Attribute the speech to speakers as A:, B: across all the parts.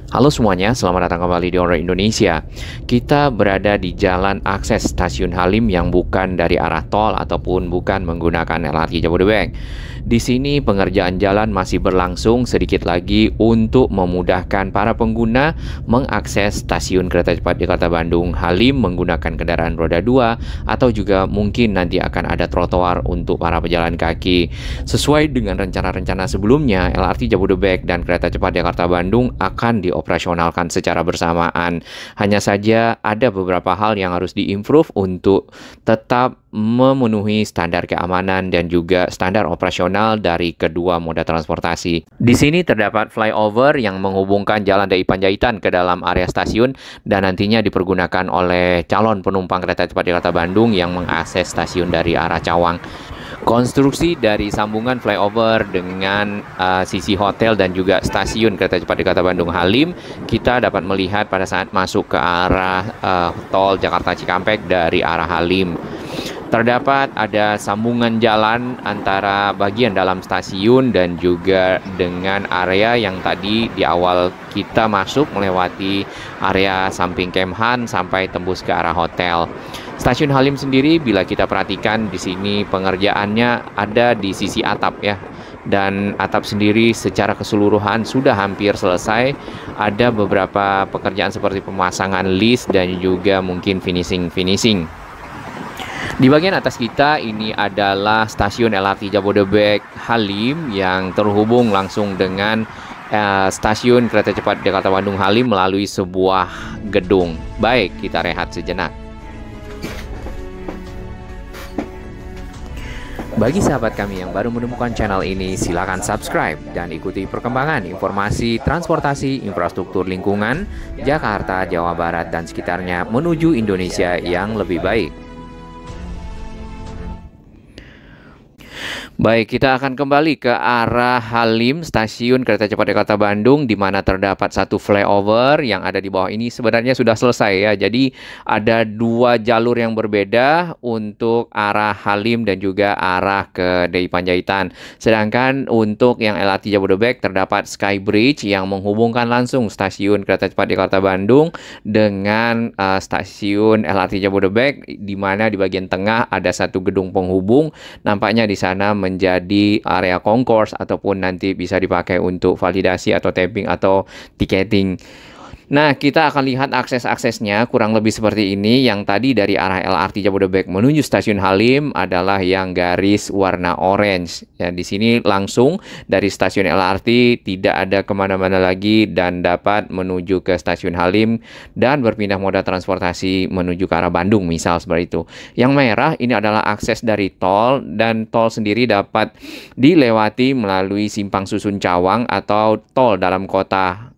A: Halo semuanya, selamat datang kembali di Orang Indonesia. Kita berada di jalan akses Stasiun Halim yang bukan dari arah tol ataupun bukan menggunakan LRT Jabodebek. Di sini pengerjaan jalan masih berlangsung sedikit lagi untuk memudahkan para pengguna mengakses stasiun kereta cepat Jakarta Bandung Halim menggunakan kendaraan roda 2 atau juga mungkin nanti akan ada trotoar untuk para pejalan kaki. Sesuai dengan rencana-rencana sebelumnya, LRT Jabodebek dan kereta cepat Jakarta Bandung akan dioperasionalkan secara bersamaan. Hanya saja ada beberapa hal yang harus diimprove untuk tetap memenuhi standar keamanan dan juga standar operasional dari kedua moda transportasi. Di sini terdapat flyover yang menghubungkan Jalan DI Panjaitan ke dalam area stasiun dan nantinya dipergunakan oleh calon penumpang kereta cepat Jakarta Bandung yang mengakses stasiun dari arah Cawang. Konstruksi dari sambungan flyover dengan sisi hotel dan juga stasiun kereta cepat Jakarta Bandung Halim kita dapat melihat pada saat masuk ke arah tol Jakarta Cikampek dari arah Halim. Terdapat ada sambungan jalan antara bagian dalam stasiun dan juga dengan area yang tadi di awal kita masuk melewati area samping Kemhan sampai tembus ke arah hotel. Stasiun Halim sendiri bila kita perhatikan di sini pengerjaannya ada di sisi atap ya. Dan atap sendiri secara keseluruhan sudah hampir selesai. Ada beberapa pekerjaan seperti pemasangan list dan juga mungkin finishing. Di bagian atas kita ini adalah stasiun LRT Jabodebek Halim yang terhubung langsung dengan stasiun kereta cepat Jakarta Bandung Halim melalui sebuah gedung. Baik, kita rehat sejenak. Bagi sahabat kami yang baru menemukan channel ini, silakan subscribe dan ikuti perkembangan informasi transportasi infrastruktur lingkungan Jakarta, Jawa Barat, dan sekitarnya menuju Indonesia yang lebih baik. Baik, kita akan kembali ke arah Halim, stasiun kereta cepat Jakarta Bandung, di mana terdapat satu flyover yang ada di bawah ini sebenarnya sudah selesai ya. Jadi ada dua jalur yang berbeda untuk arah Halim dan juga arah ke DI Panjaitan. Sedangkan untuk yang LRT Jabodebek terdapat Skybridge yang menghubungkan langsung stasiun kereta cepat Jakarta Bandung dengan stasiun LRT Jabodebek, di mana di bagian tengah ada satu gedung penghubung. Nampaknya di sana menjadi area concourse ataupun nanti bisa dipakai untuk validasi atau tapping atau tiketing. Nah, kita akan lihat akses-aksesnya kurang lebih seperti ini. Yang tadi dari arah LRT Jabodebek menuju stasiun Halim adalah yang garis warna orange. Ya, di sini langsung dari stasiun LRT tidak ada kemana-mana lagi dan dapat menuju ke stasiun Halim dan berpindah moda transportasi menuju ke arah Bandung, misal seperti itu. Yang merah ini adalah akses dari tol dan tol sendiri dapat dilewati melalui Simpang Susun Cawang atau tol dalam kota.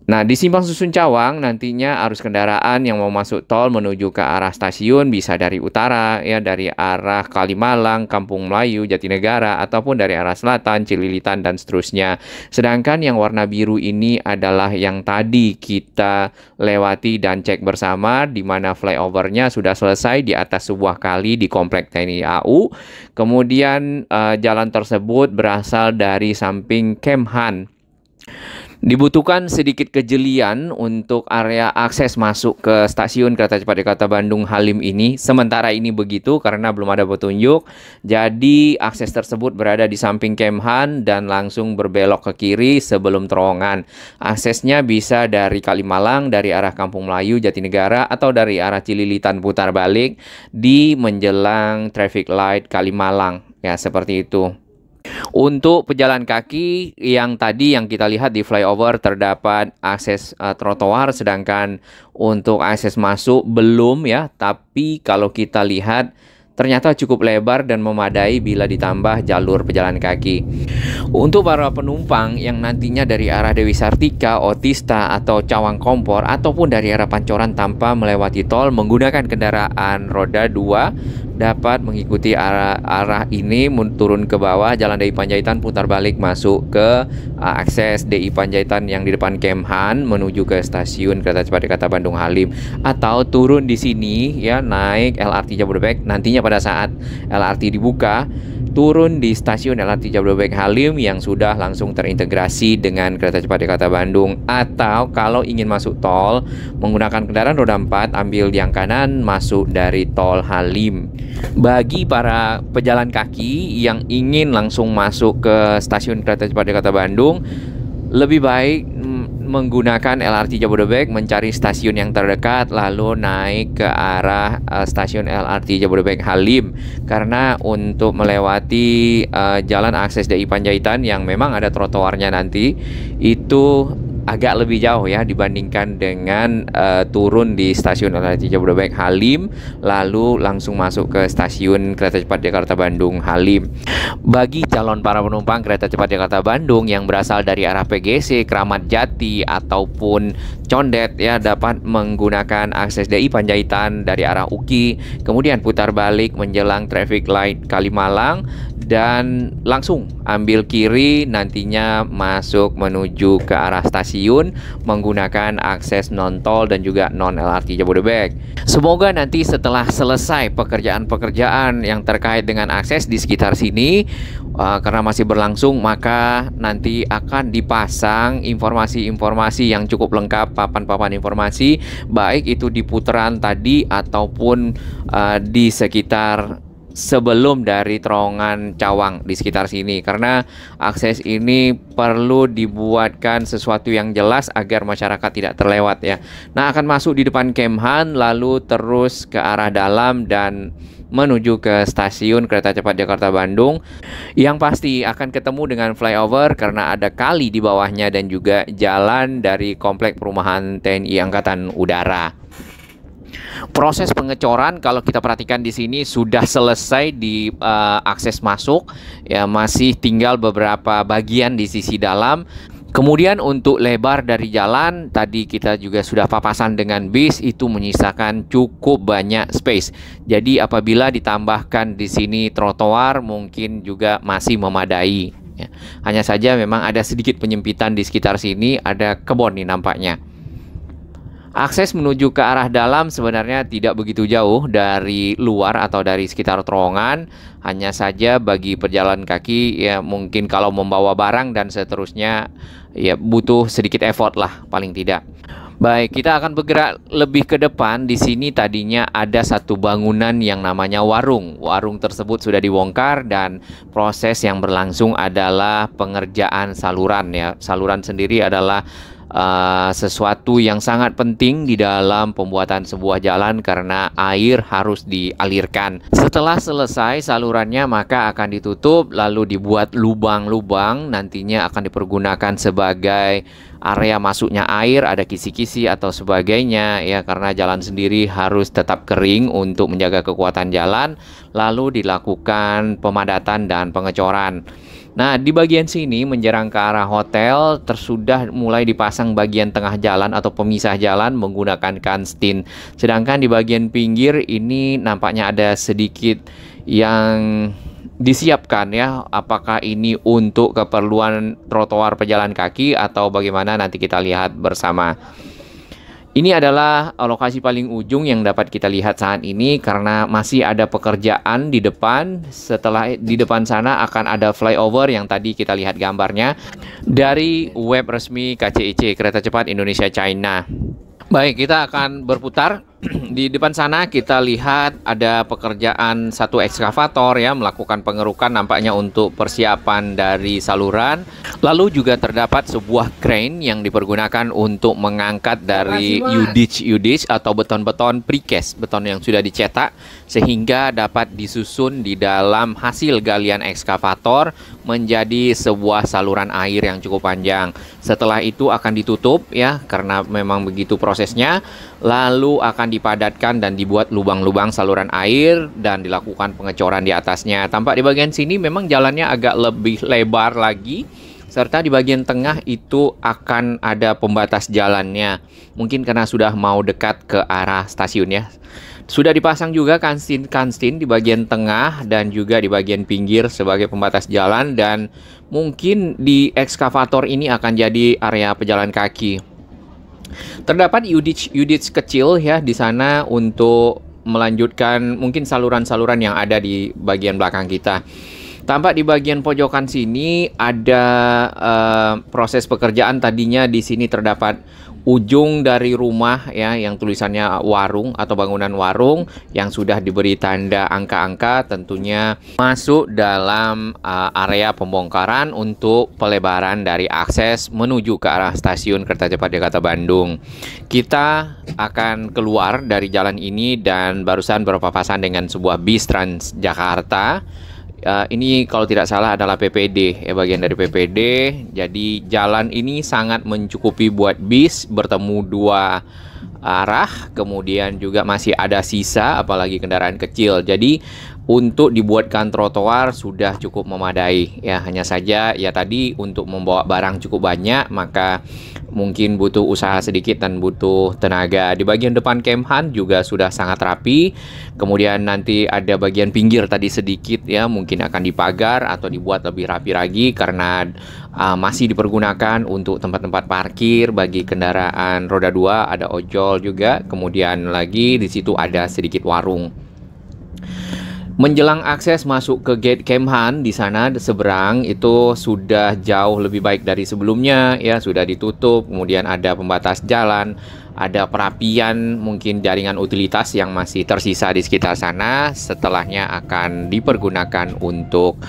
A: Nah, di Simpang Susun Cawang nantinya arus kendaraan yang mau masuk tol menuju ke arah stasiun bisa dari utara, ya dari arah Kalimalang, Kampung Melayu, Jatinegara, ataupun dari arah selatan, Cililitan, dan seterusnya. Sedangkan yang warna biru ini adalah yang tadi kita lewati dan cek bersama, di mana flyovernya sudah selesai di atas sebuah kali di Komplek TNI AU. Kemudian jalan tersebut berasal dari samping Kemhan. Dibutuhkan sedikit kejelian untuk area akses masuk ke stasiun kereta cepat Jakarta Bandung Halim ini. Sementara ini begitu karena belum ada petunjuk. Jadi akses tersebut berada di samping Kemhan dan langsung berbelok ke kiri sebelum terowongan. Aksesnya bisa dari Kalimalang, dari arah Kampung Melayu, Jatinegara, atau dari arah Cililitan putar balik di menjelang traffic light Kalimalang. Ya, seperti itu. Untuk pejalan kaki yang tadi yang kita lihat di flyover terdapat akses trotoar, sedangkan untuk akses masuk belum ya. Tapi kalau kita lihat ternyata cukup lebar dan memadai bila ditambah jalur pejalan kaki. Untuk para penumpang yang nantinya dari arah Dewi Sartika, Otista, atau Cawang Kompor, ataupun dari arah Pancoran tanpa melewati tol menggunakan kendaraan roda 2 dapat mengikuti arah ini turun ke bawah Jalan DI Panjaitan, putar balik masuk ke akses DI Panjaitan yang di depan Kemhan menuju ke stasiun kereta cepat Jakarta Bandung Halim, atau turun di sini ya naik LRT Jabodebek. Nantinya pada saat LRT dibuka turun di stasiun LRT Jabodebek Halim yang sudah langsung terintegrasi dengan kereta cepat Jakarta Bandung, atau kalau ingin masuk tol menggunakan kendaraan roda 4, ambil yang kanan masuk dari tol Halim. Bagi para pejalan kaki yang ingin langsung masuk ke stasiun kereta cepat Jakarta Bandung, lebih baik menggunakan LRT Jabodebek, mencari stasiun yang terdekat lalu naik ke arah stasiun LRT Jabodebek Halim, karena untuk melewati jalan akses DI Panjaitan yang memang ada trotoarnya nanti itu agak lebih jauh ya dibandingkan dengan turun di stasiun LRT Jabodebek Halim lalu langsung masuk ke stasiun kereta cepat Jakarta Bandung Halim. Bagi calon para penumpang kereta cepat Jakarta Bandung yang berasal dari arah PGC, Kramat Jati ataupun Condet ya, dapat menggunakan akses DI Panjaitan dari arah UKI, kemudian putar balik menjelang traffic light Kalimalang dan langsung ambil kiri, nantinya masuk menuju ke arah stasiun menggunakan akses non-tol dan juga non-LRT Jabodebek. Semoga nanti setelah selesai pekerjaan-pekerjaan yang terkait dengan akses di sekitar sini, karena masih berlangsung, maka nanti akan dipasang informasi-informasi yang cukup lengkap, papan-papan informasi, baik itu di putaran tadi ataupun di sekitar sebelum dari terowongan Cawang di sekitar sini, karena akses ini perlu dibuatkan sesuatu yang jelas agar masyarakat tidak terlewat ya. Nah, akan masuk di depan Kemhan lalu terus ke arah dalam dan menuju ke stasiun kereta cepat Jakarta Bandung. Yang pasti akan ketemu dengan flyover karena ada kali di bawahnya dan juga jalan dari komplek perumahan TNI Angkatan Udara. Proses pengecoran kalau kita perhatikan di sini sudah selesai di akses masuk ya, masih tinggal beberapa bagian di sisi dalam. Kemudian untuk lebar dari jalan tadi kita juga sudah papasan dengan bis, itu menyisakan cukup banyak space. Jadi apabila ditambahkan di sini trotoar mungkin juga masih memadai ya. Hanya saja memang ada sedikit penyempitan di sekitar sini, ada kebun nih nampaknya. Akses menuju ke arah dalam sebenarnya tidak begitu jauh dari luar atau dari sekitar terowongan. Hanya saja bagi pejalan kaki ya, mungkin kalau membawa barang dan seterusnya ya butuh sedikit effort lah paling tidak. Baik, kita akan bergerak lebih ke depan. Di sini tadinya ada satu bangunan yang namanya warung. Warung tersebut sudah dibongkar dan proses yang berlangsung adalah pengerjaan saluran ya. Saluran sendiri adalah sesuatu yang sangat penting di dalam pembuatan sebuah jalan karena air harus dialirkan. Setelah selesai salurannya maka akan ditutup lalu dibuat lubang-lubang, nantinya akan dipergunakan sebagai area masuknya air, ada kisi-kisi atau sebagainya ya, karena jalan sendiri harus tetap kering untuk menjaga kekuatan jalan, lalu dilakukan pemadatan dan pengecoran. Nah, di bagian sini menjerang ke arah hotel tersudah mulai dipasang bagian tengah jalan atau pemisah jalan menggunakan kanstin. Sedangkan di bagian pinggir ini nampaknya ada sedikit yang disiapkan ya. Apakah ini untuk keperluan trotoar pejalan kaki atau bagaimana, nanti kita lihat bersama. Ini adalah lokasi paling ujung yang dapat kita lihat saat ini karena masih ada pekerjaan di depan. Setelah di depan sana akan ada flyover yang tadi kita lihat gambarnya dari web resmi KCIC, Kereta Cepat Indonesia China. Baik, kita akan berputar. Di depan sana kita lihat ada pekerjaan satu ekskavator ya, melakukan pengerukan nampaknya untuk persiapan dari saluran. Lalu juga terdapat sebuah crane yang dipergunakan untuk mengangkat dari udich atau beton-beton precast, beton yang sudah dicetak sehingga dapat disusun di dalam hasil galian ekskavator menjadi sebuah saluran air yang cukup panjang. Setelah itu akan ditutup ya, karena memang begitu prosesnya. Lalu akan dipadatkan dan dibuat lubang-lubang saluran air dan dilakukan pengecoran di atasnya. Tampak di bagian sini memang jalannya agak lebih lebar lagi, serta di bagian tengah itu akan ada pembatas jalannya. Mungkin karena sudah mau dekat ke arah stasiun ya. Sudah dipasang juga kanstin di bagian tengah dan juga di bagian pinggir sebagai pembatas jalan, dan mungkin di ekskavator ini akan jadi area pejalan kaki. Terdapat udich kecil ya di sana untuk melanjutkan mungkin saluran-saluran yang ada di bagian belakang kita. Tampak di bagian pojokan sini ada proses pekerjaan. Tadinya di sini terdapat ujung dari rumah ya yang tulisannya warung atau bangunan warung yang sudah diberi tanda angka-angka, tentunya masuk dalam area pembongkaran untuk pelebaran dari akses menuju ke arah stasiun kereta cepat Jakarta Bandung. Kita akan keluar dari jalan ini dan barusan berpapasan dengan sebuah bis Transjakarta. Ini kalau tidak salah adalah PPD, ya, bagian dari PPD. Jadi jalan ini sangat mencukupi buat bis bertemu dua arah, kemudian juga masih ada sisa apalagi kendaraan kecil. Jadi untuk dibuatkan trotoar sudah cukup memadai ya. Hanya saja ya tadi untuk membawa barang cukup banyak maka mungkin butuh usaha sedikit dan butuh tenaga. Di bagian depan Kemhan juga sudah sangat rapi. Kemudian nanti ada bagian pinggir tadi sedikit ya, mungkin akan dipagar atau dibuat lebih rapi lagi karena masih dipergunakan untuk tempat-tempat parkir bagi kendaraan roda 2, ada ojol juga. Kemudian lagi di situ ada sedikit warung. Menjelang akses masuk ke gate Kemhan, di sana seberang itu sudah jauh lebih baik dari sebelumnya ya, sudah ditutup, kemudian ada pembatas jalan, ada perapian mungkin jaringan utilitas yang masih tersisa di sekitar sana, setelahnya akan dipergunakan untuk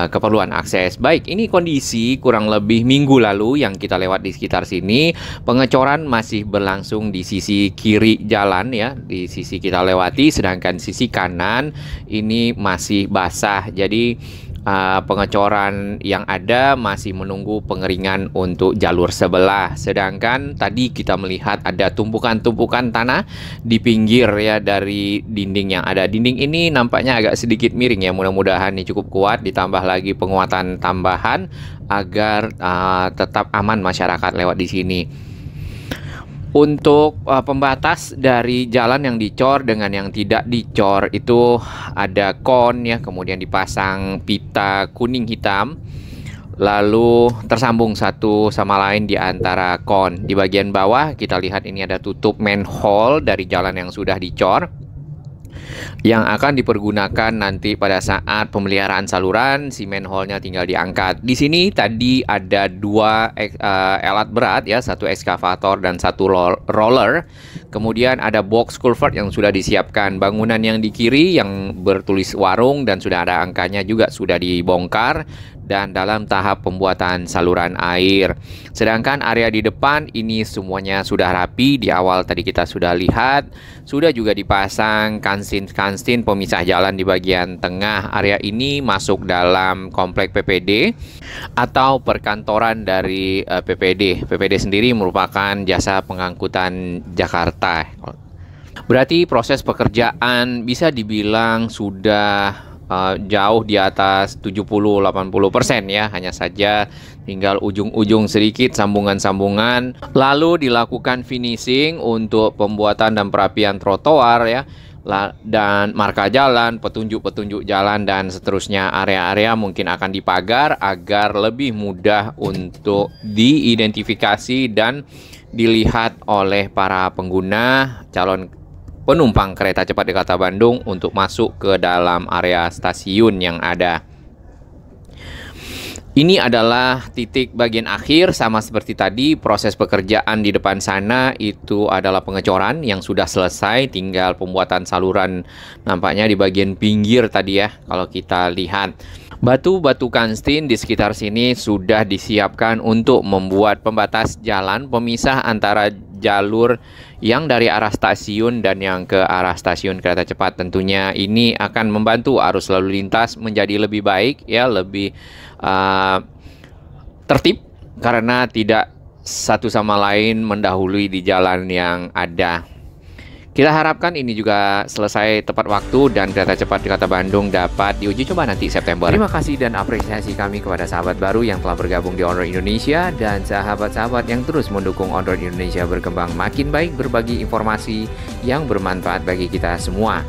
A: keperluan akses. Baik, ini kondisi kurang lebih minggu lalu yang kita lewat di sekitar sini. Pengecoran masih berlangsung di sisi kiri jalan ya, di sisi kita lewati, sedangkan sisi kanan ini masih basah. Jadi pengecoran yang ada masih menunggu pengeringan untuk jalur sebelah. Sedangkan tadi kita melihat ada tumpukan-tumpukan tanah di pinggir ya dari dinding yang ada. Dinding ini nampaknya agak sedikit miring ya. Mudah-mudahan ini cukup kuat, ditambah lagi penguatan tambahan agar tetap aman masyarakat lewat di sini. Untuk pembatas dari jalan yang dicor dengan yang tidak dicor itu ada kon ya, kemudian dipasang pita kuning hitam, lalu tersambung satu sama lain di antara kon. Di bagian bawah kita lihat ini ada tutup manhole dari jalan yang sudah dicor, yang akan dipergunakan nanti pada saat pemeliharaan saluran. Si manhole-nya tinggal diangkat. Di sini tadi ada dua alat berat ya, satu ekskavator dan satu roller. Kemudian ada box culvert yang sudah disiapkan. Bangunan yang di kiri yang bertulis warung dan sudah ada angkanya juga sudah dibongkar dan dalam tahap pembuatan saluran air. Sedangkan area di depan ini semuanya sudah rapi. Di awal tadi kita sudah lihat, sudah juga dipasang kansin pemisah jalan di bagian tengah. Area ini masuk dalam komplek PPD atau perkantoran dari PPD. PPD sendiri merupakan jasa pengangkutan Jakarta. Berarti proses pekerjaan bisa dibilang sudah jauh di atas 70-80% ya. Hanya saja tinggal ujung-ujung sedikit sambungan-sambungan, lalu dilakukan finishing untuk pembuatan dan perapian trotoar ya, dan marka jalan, petunjuk-petunjuk jalan dan seterusnya. Area-area mungkin akan dipagar agar lebih mudah untuk diidentifikasi dan dilihat oleh para pengguna calon penumpang kereta cepat Jakarta Bandung untuk masuk ke dalam area stasiun yang ada. Ini adalah titik bagian akhir, sama seperti tadi proses pekerjaan di depan sana itu adalah pengecoran yang sudah selesai, tinggal pembuatan saluran nampaknya di bagian pinggir tadi ya. Kalau kita lihat batu-batu kanstin di sekitar sini sudah disiapkan untuk membuat pembatas jalan pemisah antara jalur yang dari arah stasiun dan yang ke arah stasiun kereta cepat. Tentunya ini akan membantu arus lalu lintas menjadi lebih baik ya, lebih tertib karena tidak satu sama lain mendahului di jalan yang ada. Kita harapkan ini juga selesai tepat waktu dan kereta cepat Jakarta Bandung dapat diuji coba nanti September. Terima kasih dan apresiasi kami kepada sahabat baru yang telah bergabung di On Road Indonesia dan sahabat-sahabat yang terus mendukung On Road Indonesia berkembang makin baik, berbagi informasi yang bermanfaat bagi kita semua.